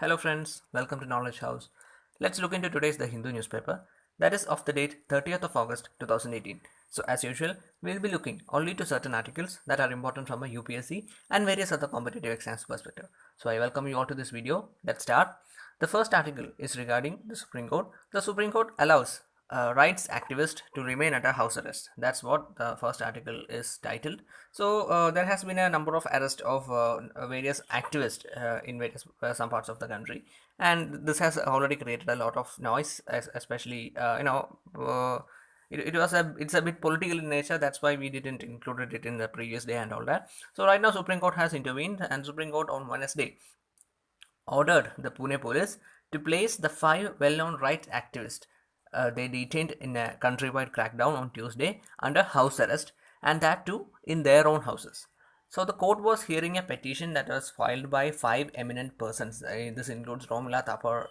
Hello friends, welcome to Knowledge House. Let's look into today's The Hindu newspaper, that is of the date 30th of August 2018. So as usual, we'll be looking only to certain articles that are important from a UPSC and various other competitive exams perspective. So I welcome you all to this video. Let's start. The first article is regarding the Supreme Court. The Supreme Court allows rights activist to remain under house arrest. That's what the first article is titled. So there has been a number of arrests of various activists in various some parts of the country, and this has already created a lot of noise, especially it's a bit political in nature. That's why we didn't include it in the previous day and all that. So right now Supreme Court has intervened, and Supreme Court on Wednesday ordered the Pune police to place the five well-known rights activists they detained in a countrywide crackdown on Tuesday under house arrest, and that too in their own houses. So the court was hearing a petition that was filed by five eminent persons. This includes Romila Thapar,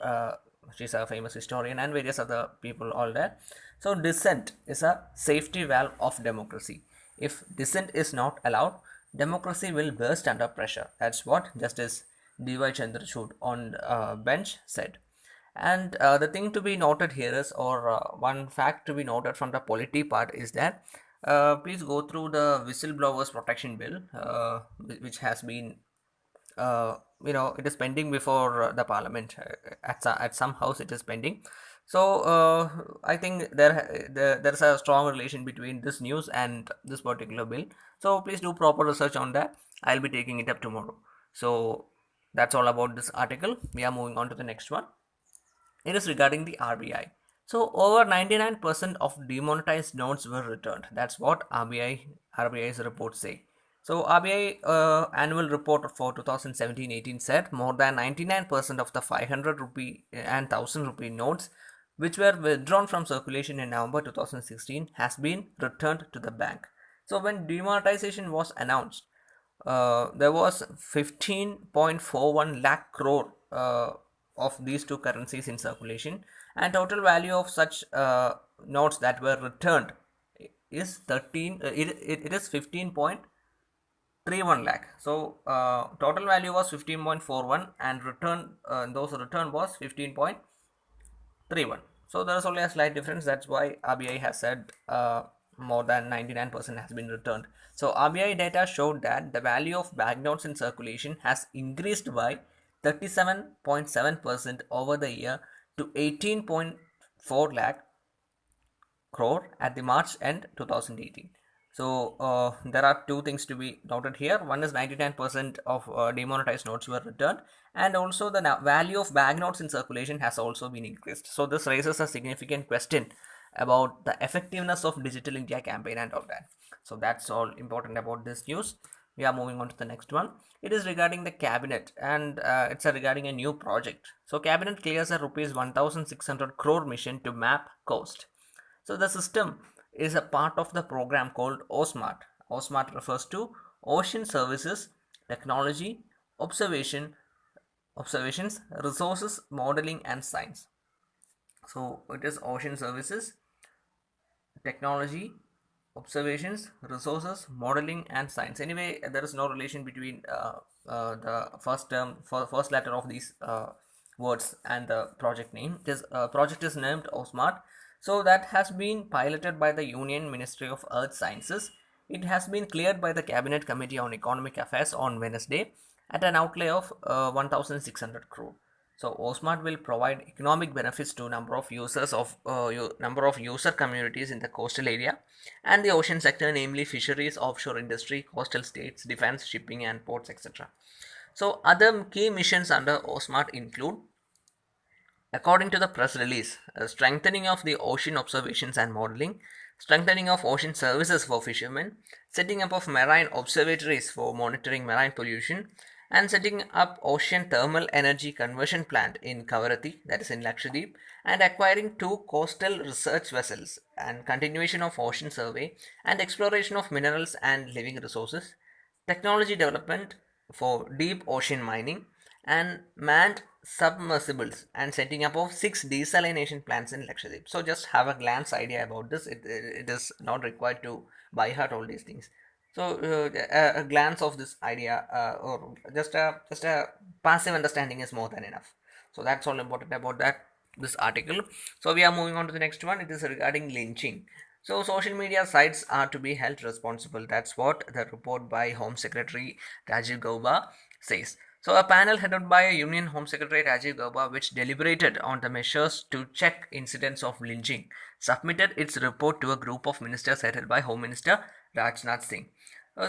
she's a famous historian, and various other people all there. So dissent is a safety valve of democracy. If dissent is not allowed, democracy will burst under pressure. That's what Justice D.Y. Chandrachud on bench said. And the thing to be noted here is, or one fact to be noted from the polity part is that please go through the whistleblowers protection bill, which has been it is pending before the parliament. At some house it is pending. So I think there's a strong relation between this news and this particular bill. So please do proper research on that. I'll be taking it up tomorrow. So that's all about this article. We are moving on to the next one. It is regarding the RBI. So over 99% of demonetized notes were returned. That's what RBI's reports say. So RBI annual report for 2017-18 said more than 99% of the 500 rupee and 1000 rupee notes which were withdrawn from circulation in November 2016 has been returned to the bank. So when demonetization was announced, there was 15.41 lakh crore of these two currencies in circulation, and total value of such notes that were returned is 15.31 lakh. So total value was 15.41 and those return was 15.31. So there is only a slight difference. That's why RBI has said more than 99% has been returned. So RBI data showed that the value of banknotes in circulation has increased by 37.7% over the year to 18.4 lakh crore at the March end 2018. So there are two things to be noted here. One is 99% of demonetized notes were returned, and also the value of banknotes in circulation has also been increased. So this raises a significant question about the effectiveness of Digital India campaign and all that. So that's all important about this news. We are moving on to the next one. It is regarding the cabinet, and it's regarding a new project. So cabinet clears a rupees 1600 crore mission to map coast. So the system is a part of the program called OSMART. OSMART refers to Ocean Services, Technology, Observations, Resources, Modeling and Science. So it is Ocean Services, Technology, Observations, Resources, Modeling and Science. Anyway, there is no relation between the first letter of these words and the project name. This project is named OSMART. So that has been piloted by the Union Ministry of Earth Sciences. It has been cleared by the Cabinet Committee on Economic Affairs on Wednesday at an outlay of 1600 crore. So OSMART will provide economic benefits to number of user communities in the coastal area and the ocean sector, namely fisheries, offshore industry, coastal states, defense, shipping and ports, etc. So other key missions under OSMART include, according to the press release, strengthening of the ocean observations and modeling, strengthening of ocean services for fishermen, setting up of marine observatories for monitoring marine pollution, and setting up ocean thermal energy conversion plant in Kavaratti, that is in Lakshadweep, and acquiring two coastal research vessels, and continuation of ocean survey and exploration of minerals and living resources, technology development for deep ocean mining, and manned submersibles, and setting up of 6 desalination plants in Lakshadweep. So just have a glance idea about this. It is not required to by heart all these things. So a glance of this idea, or just a passive understanding is more than enough. So that's all important about that this article. So we are moving on to the next one. It is regarding lynching. So social media sites are to be held responsible. That's what the report by Home Secretary Rajiv Gauba says. So a panel headed by Union Home Secretary Rajiv Gauba, which deliberated on the measures to check incidents of lynching, submitted its report to a group of ministers headed by Home Minister Rajnath Singh.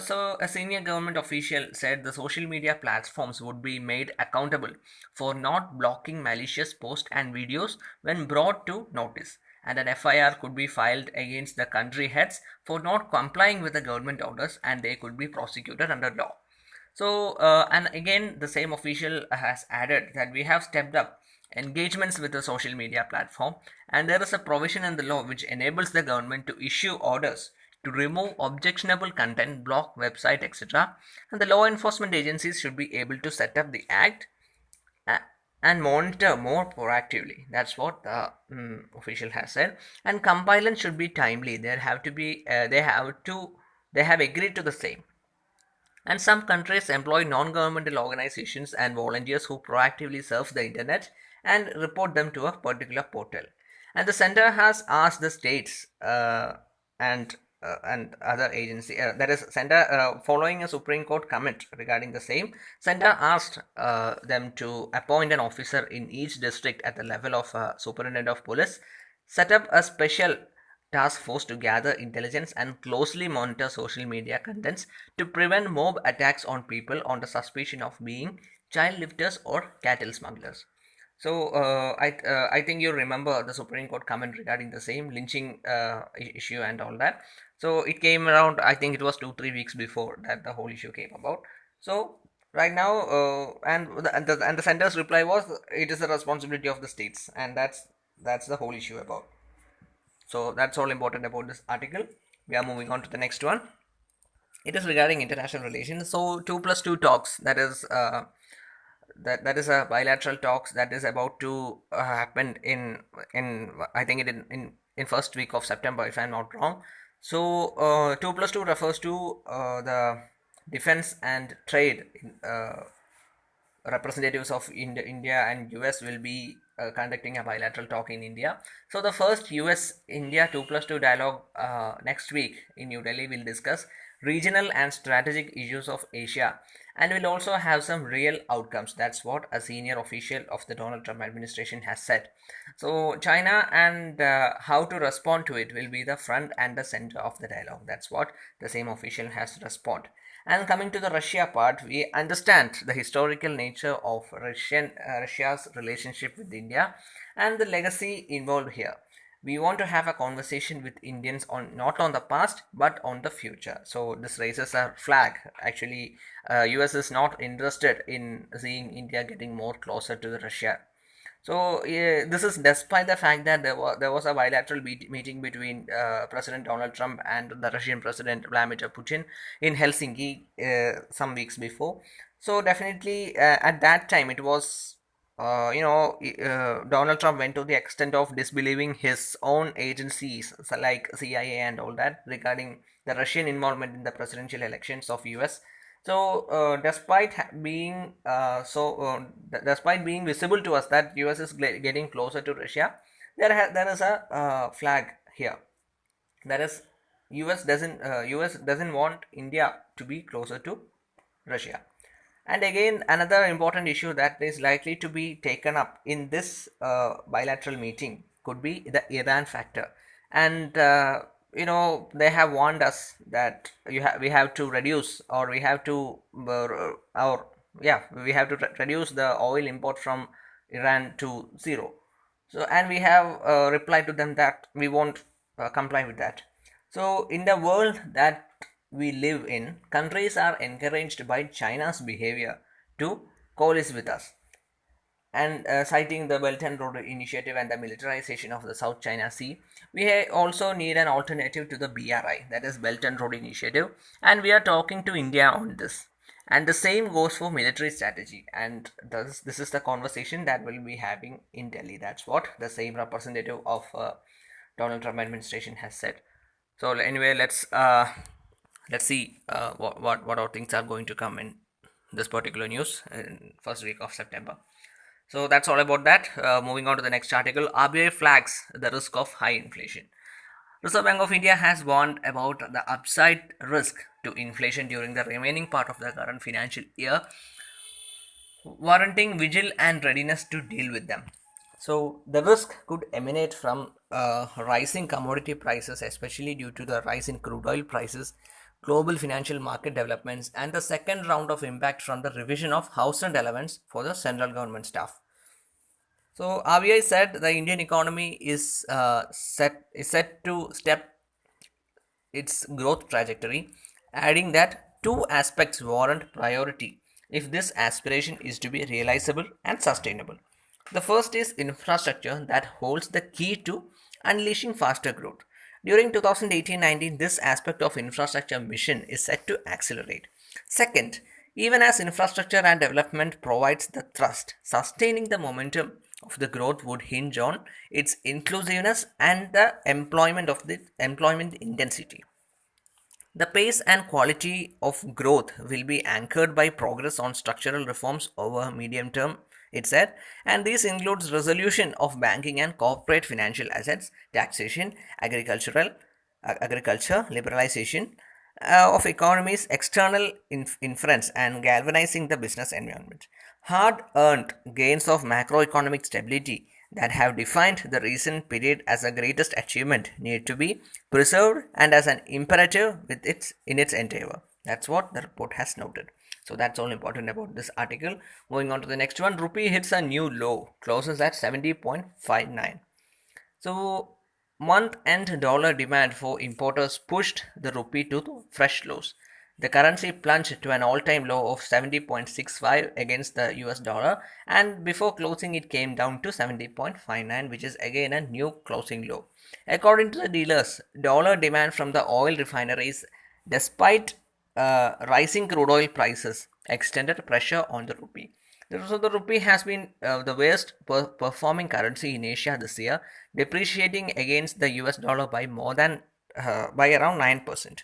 So, a senior government official said the social media platforms would be made accountable for not blocking malicious posts and videos when brought to notice, and an FIR could be filed against the country heads for not complying with the government orders, and they could be prosecuted under law. So, and again, the same official has added that we have stepped up engagements with the social media platform, and there is a provision in the law which enables the government to issue orders to remove objectionable content, block website, etc. And the law enforcement agencies should be able to set up the act and monitor more proactively. That's what the official has said. And compliance should be timely. There have to be. They have agreed to the same. And some countries employ non governmental organizations and volunteers who proactively surf the internet and report them to a particular portal. And the center has asked the states and other agency that is center following a Supreme Court comment regarding the same. Center asked them to appoint an officer in each district at the level of superintendent of police, set up a special task force to gather intelligence and closely monitor social media contents to prevent mob attacks on people on the suspicion of being child lifters or cattle smugglers. So I think you remember the Supreme Court comment regarding the same lynching issue and all that. So it came around. I think it was 2 3 weeks before that the whole issue came about. So right now, and the center's reply was it is the responsibility of the states, and that's the whole issue about. So that's all important about this article. We are moving on to the next one. It is regarding international relations. So 2+2 talks, that is a bilateral talks that is about to happen in I think it in first week of September if I'm not wrong. So 2+2 refers to the defense and trade representatives of India and US will be conducting a bilateral talk in India. So the first US India 2+2 dialogue next week in New Delhi will discuss regional and strategic issues of Asia and will also have some real outcomes. That's what a senior official of the Donald Trump administration has said. So China and how to respond to it will be the front and the center of the dialogue. That's what the same official has responded. And coming to the Russia part, we understand the historical nature of Russia's relationship with India and the legacy involved here. We want to have a conversation with Indians on not on the past but on the future. So this raises a flag. Actually, US is not interested in seeing India getting more closer to the Russia. So this is despite the fact that there was a bilateral meeting between President Donald Trump and the Russian President Vladimir Putin in Helsinki some weeks before. So definitely at that time it was Donald Trump went to the extent of disbelieving his own agencies so like CIA and all that regarding the Russian involvement in the presidential elections of US. So, despite being visible to us that US is getting closer to Russia, there is a flag here. That is, US doesn't want India to be closer to Russia. And again, another important issue that is likely to be taken up in this bilateral meeting could be the Iran factor. And they have warned us that we have to reduce, or we have to our yeah we have to reduce the oil import from Iran to zero. So, and we have replied to them that we won't comply with that. So, in the world that we live in, countries are encouraged by China's behavior to coalesce with us. And citing the Belt and Road Initiative and the militarization of the South China Sea, we also need an alternative to the BRI, that is Belt and Road Initiative, and we are talking to India on this. And the same goes for military strategy, and this is the conversation that we'll be having in Delhi. That's what the same representative of Donald Trump administration has said. So anyway, let's let's see what our things are going to come in this particular news in first week of September. So that's all about that. Moving on to the next article, RBI flags the risk of high inflation. Reserve Bank of India has warned about the upside risk to inflation during the remaining part of the current financial year, warranting vigil and readiness to deal with them. So, the risk could emanate from rising commodity prices, especially due to the rise in crude oil prices, global financial market developments, and the second round of impact from the revision of house and allowance for the central government staff. So, RBI said the Indian economy is set to step its growth trajectory, adding that two aspects warrant priority if this aspiration is to be realizable and sustainable. The first is infrastructure that holds the key to unleashing faster growth. During 2018-19, this aspect of infrastructure mission is set to accelerate. Second, even as infrastructure and development provides the thrust, sustaining the momentum of the growth would hinge on its inclusiveness and the employment intensity. The pace and quality of growth will be anchored by progress on structural reforms over medium term, it said, and this includes resolution of banking and corporate financial assets, taxation, agriculture, liberalization of economy's external inference, and galvanizing the business environment. Hard earned gains of macroeconomic stability that have defined the recent period as a greatest achievement need to be preserved and as an imperative in its endeavor. That's what the report has noted. So that's all important about this article. Moving on to the next one, rupee hits a new low, closes at 70.59. So month end dollar demand for importers pushed the rupee to fresh lows. The currency plunged to an all-time low of 70.65 against the US dollar, and before closing it came down to 70.59, which is again a new closing low. According to the dealers, dollar demand from the oil refineries, despite rising crude oil prices, extended pressure on the rupee. So the rupee has been the worst performing currency in Asia this year, depreciating against the US dollar by more than by around 9%.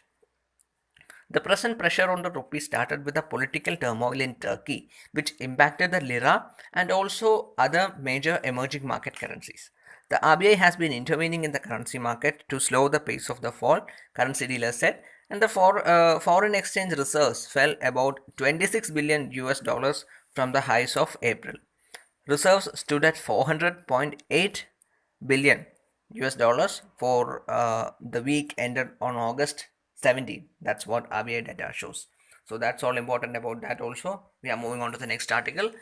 The present pressure on the rupee started with the political turmoil in Turkey, which impacted the lira and also other major emerging market currencies. The RBI has been intervening in the currency market to slow the pace of the fall, currency dealers said, and the foreign exchange reserves fell about 26 billion US dollars from the highs of April. Reserves stood at 400.8 billion US dollars for the week ended on August 17. That's what RBI data shows. So that's all important about that also. We are moving on to the next article.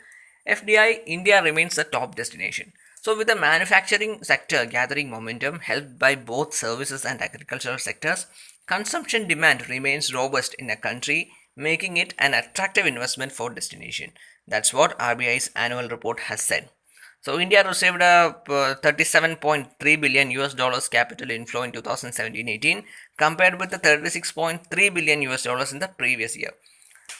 FDI India remains the top destination. So with the manufacturing sector gathering momentum helped by both services and agricultural sectors, consumption demand remains robust in a country, making it an attractive investment for destination. That's what RBI's annual report has said. So India received a 37.3 billion US dollars capital inflow in 2017-18 compared with the 36.3 billion US dollars in the previous year.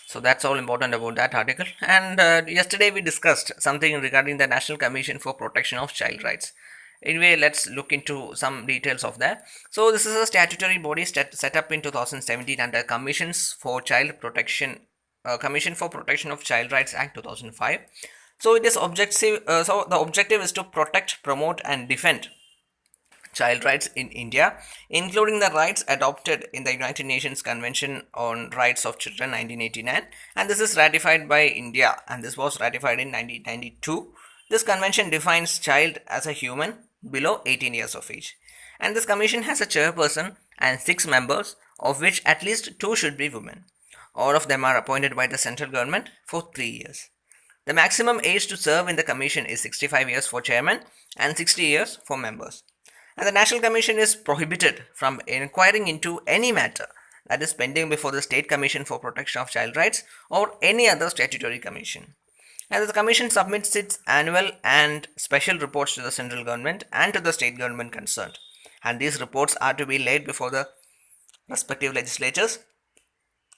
So that's all important about that article. And yesterday we discussed something regarding the National Commission for Protection of Child Rights. Anyway, let's look into some details of that. So this is a statutory body set up in 2017 under Commission for Protection of Child Rights Act 2005. So it is objective. So the objective is to protect, promote, and defend child rights in India, including the rights adopted in the United Nations Convention on Rights of Children 1989, and this is ratified by India, and this was ratified in 1992. This convention defines child as a human below 18 years of age, and this commission has a chairperson and 6 members, of which at least 2 should be women. All of them are appointed by the central government for 3 years. The maximum age to serve in the commission is 65 years for chairman and 60 years for members. And the National Commission is prohibited from inquiring into any matter that is pending before the State Commission for Protection of Child Rights or any other statutory commission. And the Commission submits its annual and special reports to the central government and to the state government concerned. And these reports are to be laid before the respective legislatures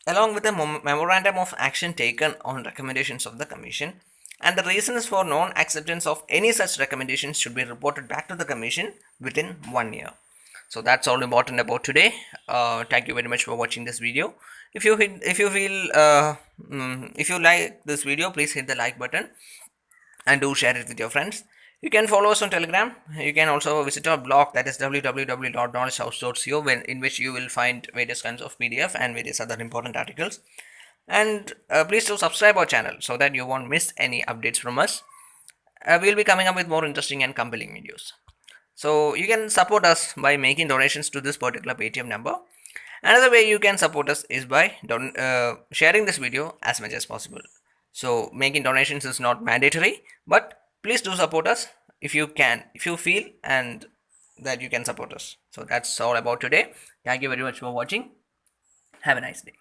along with a memorandum of action taken on recommendations of the Commission, and the reasons for non-acceptance of any such recommendations should be reported back to the Commission within 1 year. So that's all important about today. Thank you very much for watching this video. If you like this video, please hit the like button and do share it with your friends. You can follow us on Telegram. You can also visit our blog, that is www.knowledgehouse.co, in which you will find various kinds of PDF and various other important articles. And please do subscribe our channel so that you won't miss any updates from us. We'll be coming up with more interesting and compelling videos. So you can support us by making donations to this particular Paytm number. Another way you can support us is by sharing this video as much as possible. So making donations is not mandatory, but please do support us if you can, if you feel and that you can support us. So that's all about today. Thank you very much for watching. Have a nice day.